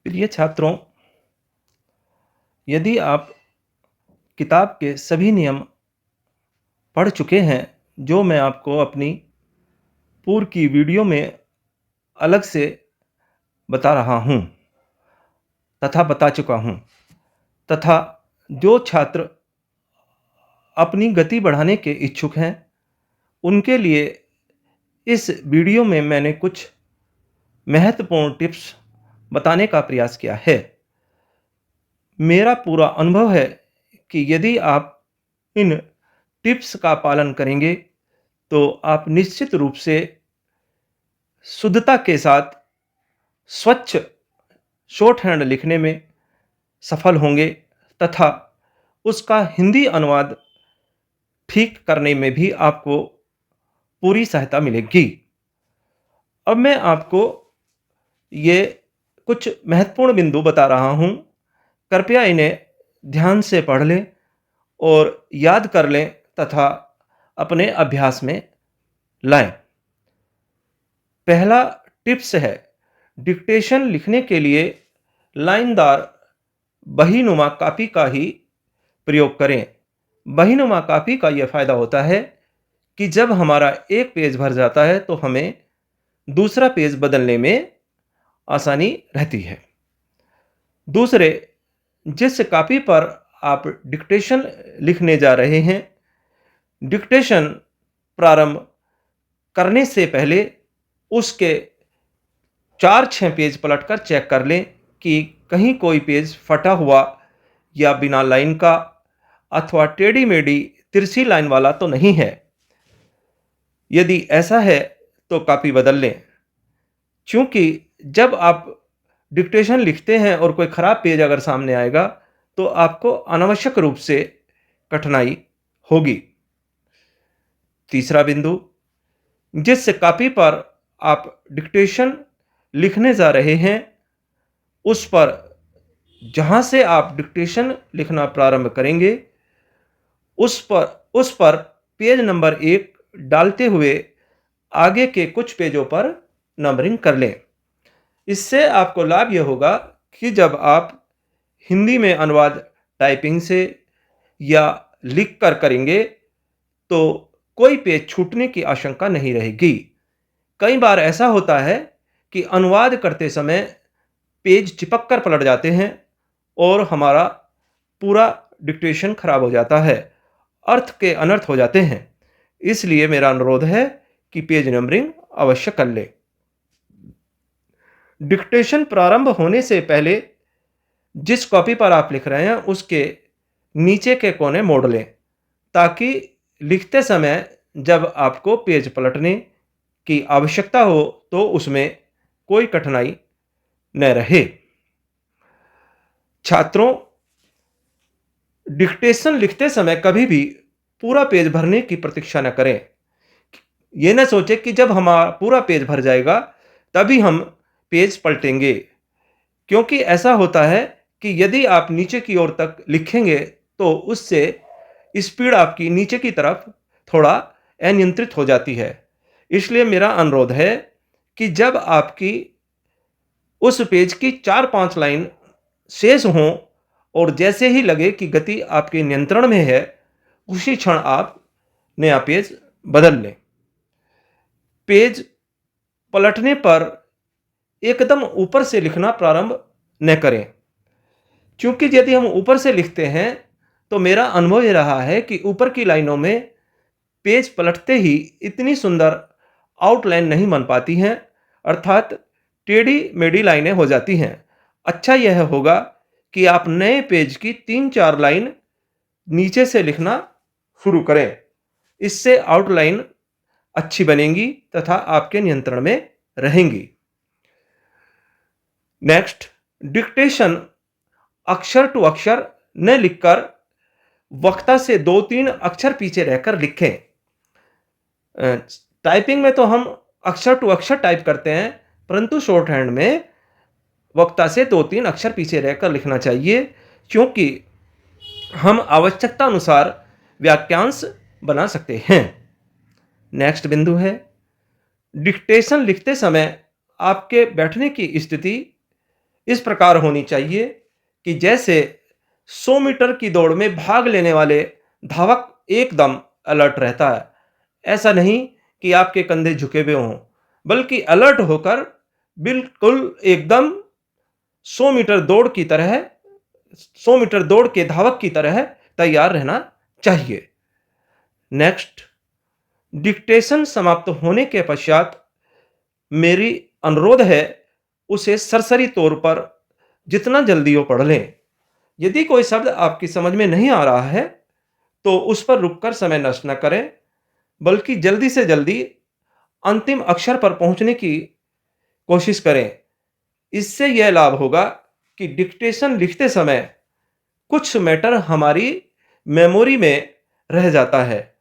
प्रिय छात्रों, यदि आप किताब के सभी नियम पढ़ चुके हैं, जो मैं आपको अपनी पूर्व की वीडियो में अलग से बता रहा हूँ तथा बता चुका हूँ, तथा जो छात्र अपनी गति बढ़ाने के इच्छुक हैं, उनके लिए इस वीडियो में मैंने कुछ महत्वपूर्ण टिप्स बताने का प्रयास किया है। मेरा पूरा अनुभव है कि यदि आप इन टिप्स का पालन करेंगे, तो आप निश्चित रूप से शुद्धता के साथ स्वच्छ शॉर्ट हैंड लिखने में सफल होंगे तथा उसका हिंदी अनुवाद ठीक करने में भी आपको पूरी सहायता मिलेगी। अब मैं आपको ये कुछ महत्वपूर्ण बिंदु बता रहा हूँ। कृपया इन्हें ध्यान से पढ़ लें और याद कर लें तथा अपने अभ्यास में लाएं। पहला टिप्स है, डिक्टेशन लिखने के लिए लाइनदार बहीनुमा कॉपी का ही प्रयोग करें। बहीनुमा कॉपी का यह फ़ायदा होता है कि जब हमारा एक पेज भर जाता है तो हमें दूसरा पेज बदलने में आसानी रहती है। दूसरे, जिस कॉपी पर आप डिक्टेशन लिखने जा रहे हैं, डिक्टेशन प्रारंभ करने से पहले उसके 4-6 पेज पलटकर चेक कर लें कि कहीं कोई पेज फटा हुआ या बिना लाइन का अथवा टेढ़ी-मेढ़ी तिरछी लाइन वाला तो नहीं है। यदि ऐसा है तो कॉपी बदल लें, क्योंकि जब आप डिक्टेशन लिखते हैं और कोई ख़राब पेज अगर सामने आएगा तो आपको अनावश्यक रूप से कठिनाई होगी। तीसरा बिंदु, जिस कॉपी पर आप डिक्टेशन लिखने जा रहे हैं, उस पर जहाँ से आप डिक्टेशन लिखना प्रारंभ करेंगे, उस पर पेज नंबर 1 डालते हुए आगे के कुछ पेजों पर नंबरिंग कर लें। इससे आपको लाभ यह होगा कि जब आप हिंदी में अनुवाद टाइपिंग से या लिख कर करेंगे तो कोई पेज छूटने की आशंका नहीं रहेगी। कई बार ऐसा होता है कि अनुवाद करते समय पेज चिपक कर पलट जाते हैं और हमारा पूरा डिक्टेशन खराब हो जाता है, अर्थ के अनर्थ हो जाते हैं। इसलिए मेरा अनुरोध है कि पेज नंबरिंग अवश्य कर लें। डिक्टेशन प्रारंभ होने से पहले जिस कॉपी पर आप लिख रहे हैं उसके नीचे के कोने मोड़ लें, ताकि लिखते समय जब आपको पेज पलटने की आवश्यकता हो तो उसमें कोई कठिनाई न रहे। छात्रों, डिक्टेशन लिखते समय कभी भी पूरा पेज भरने की प्रतीक्षा न करें। ये न सोचें कि जब हमारा पूरा पेज भर जाएगा तभी हम पेज पलटेंगे, क्योंकि ऐसा होता है कि यदि आप नीचे की ओर तक लिखेंगे तो उससे स्पीड आपकी नीचे की तरफ थोड़ा अनियंत्रित हो जाती है। इसलिए मेरा अनुरोध है कि जब आपकी उस पेज की 4-5 लाइन शेष हों और जैसे ही लगे कि गति आपके नियंत्रण में है, उसी क्षण आप नया पेज बदल लें। पेज पलटने पर एकदम ऊपर से लिखना प्रारंभ न करें, क्योंकि यदि हम ऊपर से लिखते हैं तो मेरा अनुभव ये रहा है कि ऊपर की लाइनों में पेज पलटते ही इतनी सुंदर आउटलाइन नहीं बन पाती हैं, अर्थात टेढ़ी मेढ़ी लाइनें हो जाती हैं। अच्छा यह होगा कि आप नए पेज की 3-4 लाइन नीचे से लिखना शुरू करें। इससे आउटलाइन अच्छी बनेंगी तथा आपके नियंत्रण में रहेंगी। नेक्स्ट, डिक्टेशन अक्षर टू अक्षर न लिखकर वक्ता से 2-3 अक्षर पीछे रहकर लिखें। टाइपिंग में तो हम अक्षर टू अक्षर टाइप करते हैं, परंतु शॉर्ट हैंड में वक्ता से 2-3 अक्षर पीछे रहकर लिखना चाहिए, क्योंकि हम आवश्यकता अनुसार वाक्यांश बना सकते हैं। नेक्स्ट बिंदु है, डिक्टेशन लिखते समय आपके बैठने की स्थिति इस प्रकार होनी चाहिए कि जैसे 100 मीटर की दौड़ में भाग लेने वाले धावक एकदम अलर्ट रहता है। ऐसा नहीं कि आपके कंधे झुके हुए हों, बल्कि अलर्ट होकर बिल्कुल एकदम 100 मीटर दौड़ की तरह 100 मीटर दौड़ के धावक की तरह तैयार रहना चाहिए। नेक्स्ट, डिक्टेशन समाप्त होने के पश्चात मेरी अनुरोध है उसे सरसरी तौर पर जितना जल्दी हो पढ़ लें। यदि कोई शब्द आपकी समझ में नहीं आ रहा है तो उस पर रुककर समय नष्ट न करें, बल्कि जल्दी से जल्दी अंतिम अक्षर पर पहुंचने की कोशिश करें। इससे यह लाभ होगा कि डिक्टेशन लिखते समय कुछ मैटर हमारी मेमोरी में रह जाता है,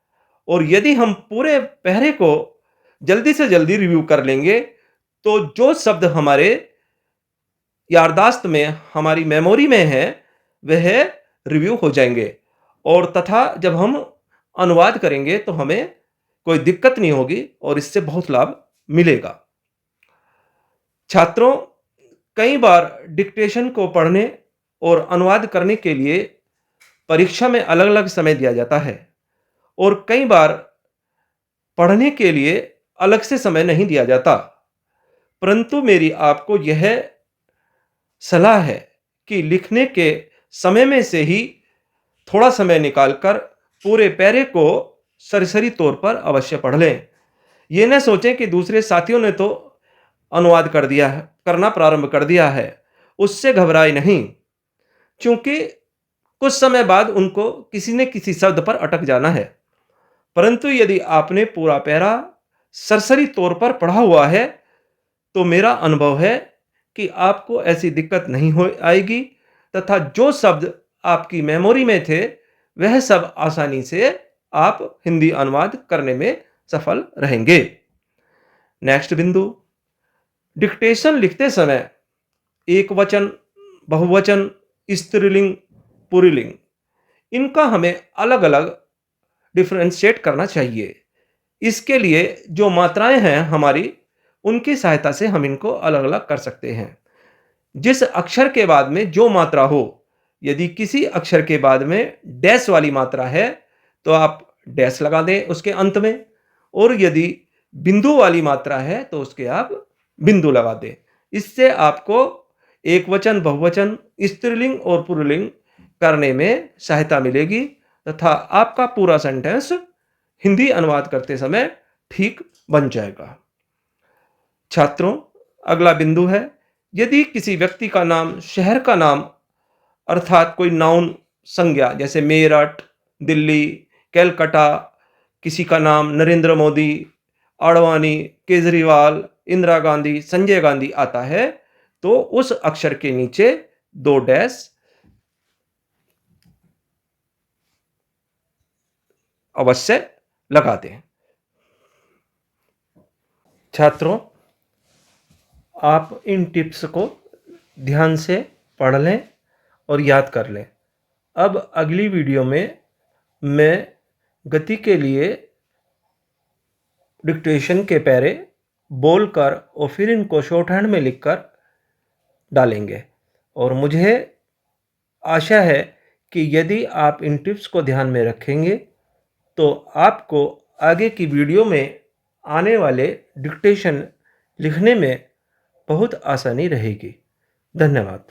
और यदि हम पूरे पैरे को जल्दी से जल्दी रिव्यू कर लेंगे तो जो शब्द हमारे याददाश्त में, हमारी मेमोरी में है, वह रिव्यू हो जाएंगे, और तथा जब हम अनुवाद करेंगे तो हमें कोई दिक्कत नहीं होगी और इससे बहुत लाभ मिलेगा। छात्रों, कई बार डिक्टेशन को पढ़ने और अनुवाद करने के लिए परीक्षा में अलग अलग समय दिया जाता है, और कई बार पढ़ने के लिए अलग से समय नहीं दिया जाता। परंतु मेरी आपको यह सलाह है कि लिखने के समय में से ही थोड़ा समय निकालकर पूरे पैरे को सरसरी तौर पर अवश्य पढ़ लें। ये न सोचें कि दूसरे साथियों ने तो अनुवाद कर दिया है, करना प्रारंभ कर दिया है, उससे घबराए नहीं, क्योंकि कुछ समय बाद उनको किसी न किसी शब्द पर अटक जाना है। परंतु यदि आपने पूरा पैरा सरसरी तौर पर पढ़ा हुआ है तो मेरा अनुभव है कि आपको ऐसी दिक्कत नहीं हो आएगी, तथा जो शब्द आपकी मेमोरी में थे वह सब आसानी से आप हिंदी अनुवाद करने में सफल रहेंगे। नेक्स्ट बिंदु, डिक्टेशन लिखते समय एक वचन, बहुवचन, स्त्रीलिंग, पुल्लिंग, इनका हमें अलग अलग डिफरेंशिएट करना चाहिए। इसके लिए जो मात्राएं हैं हमारी, उनकी सहायता से हम इनको अलग अलग कर सकते हैं। जिस अक्षर के बाद में जो मात्रा हो, यदि किसी अक्षर के बाद में डैश वाली मात्रा है तो आप डैश लगा दें उसके अंत में, और यदि बिंदु वाली मात्रा है तो उसके आप बिंदु लगा दें। इससे आपको एक वचन, बहुवचन, स्त्रीलिंग और पुल्लिंग करने में सहायता मिलेगी, तथा आपका पूरा सेंटेंस हिंदी अनुवाद करते समय ठीक बन जाएगा। छात्रों, अगला बिंदु है, यदि किसी व्यक्ति का नाम, शहर का नाम, अर्थात कोई नाउन संज्ञा जैसे मेरठ, दिल्ली, कलकत्ता, किसी का नाम नरेंद्र मोदी, आडवाणी, केजरीवाल, इंदिरा गांधी, संजय गांधी आता है तो उस अक्षर के नीचे 2 डैश अवश्य लगा दें। छात्रों, आप इन टिप्स को ध्यान से पढ़ लें और याद कर लें। अब अगली वीडियो में मैं गति के लिए डिक्टेशन के पैरे बोलकर और फिर इनको शॉर्ट हैंड में लिखकर डालेंगे, और मुझे आशा है कि यदि आप इन टिप्स को ध्यान में रखेंगे तो आपको आगे की वीडियो में आने वाले डिक्टेशन लिखने में बहुत आसानी रहेगी। धन्यवाद।